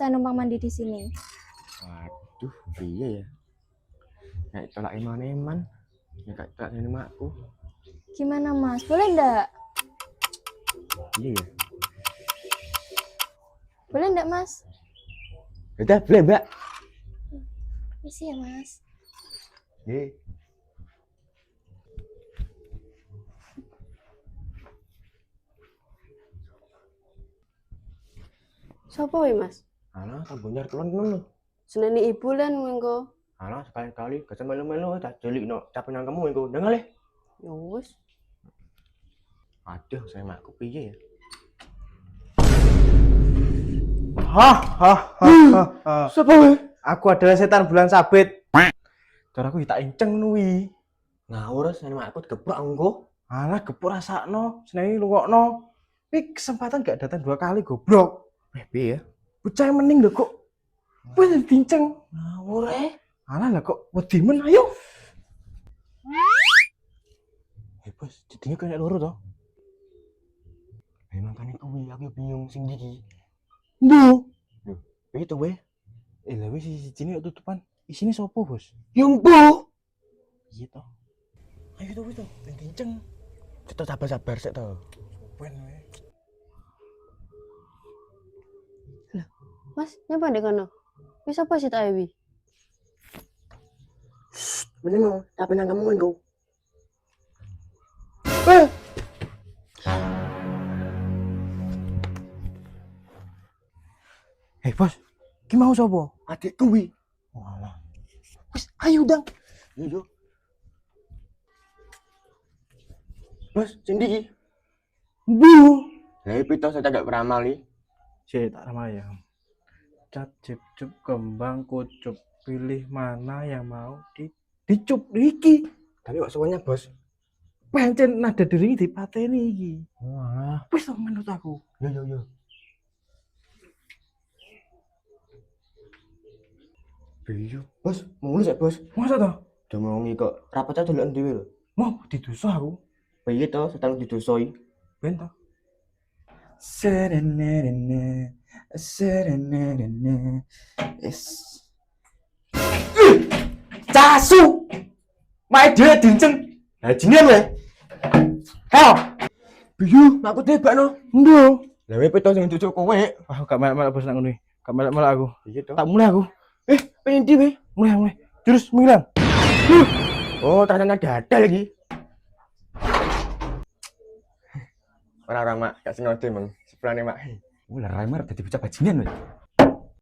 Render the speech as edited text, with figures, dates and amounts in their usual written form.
saya numpang mandi di sini. Waduh, iya ya. Kayak tolak eman-eman. Ya kayak tolak ini makku. Gimana Mas? Boleh enggak? Iya ya. Boleh enggak Mas? Udah, boleh Mbak. Isi ya Mas. Iya. Sopo wae, Mas? Alah, tambunjar kelon ngono. Seneni ibu lan mengko. Alah, sekali-kali gak melu-melu tak jelikno capek nang kamu engko. Nang le. Ya wis. Aduh, saya makku piye ya? Siapa weh? Aku adalah setan bulan sabit. Cara aku tak enceng nuwi. Ngawur saya makku digeprok engko. Alah gepuk rasakno, senengi lungokno. Pi kesempatan gak datang 2 kali goblok. Piye ya? Bocah mending lho kok. Wis dinceng. Ngawur Alah lah kok wedi men ayo. Bos, jadinya kena loro toh. Memang kan kuwi aku bingung sing iki. Mbu. Lho, piye to weh? Lah wis sijine tutupan. Isine sopo, Bos? Yo mbu. Piye to? Ayo to wis to, ben kenceng. Kita sabar-sabar sik to. Ben weh. Mas, nyapa ndek kono? Wis apa sih tak ewi? Meneng, tapi nang kamu engko. Bos. Ki mau sopo? Adik kuwi. Walah. Wis ayo dang. Yo. Bos, sing iki. Mbu. Lah piye to saya gak beramali. Cek tak ramai ya. Cat cip cup kembang kucup, pilih mana yang mau dicup iki. Tapi kok semuanya, Bos? Pancen nada dering dipateni iki. Wah, Wis to menurut aku. yo. Iya, Bos, mau sik, Bos. Masa to? Domongi kok rapat aja dolan dhewe lho. Mau didosa aku. Piye to sedang didosoi? Ben to. Serenene, serenene. Casu. Mae dhewe dinceng. Lah jinian wae. Hel. Biyu, aku tebakno. Ndo. Lah piye to sing cucuk kowe? Ah, gak melek-melek bos nang ngene. Gak melek-melek aku. Piye to? Tak mulai aku. Pengen di weh. Mulai. Jurus menghilang. Oh, ternyata ada lagi. Orang-orang mak, gak sengaja emang. Sepulane mak. Ulah Raimar dadi bocah bajingan weh.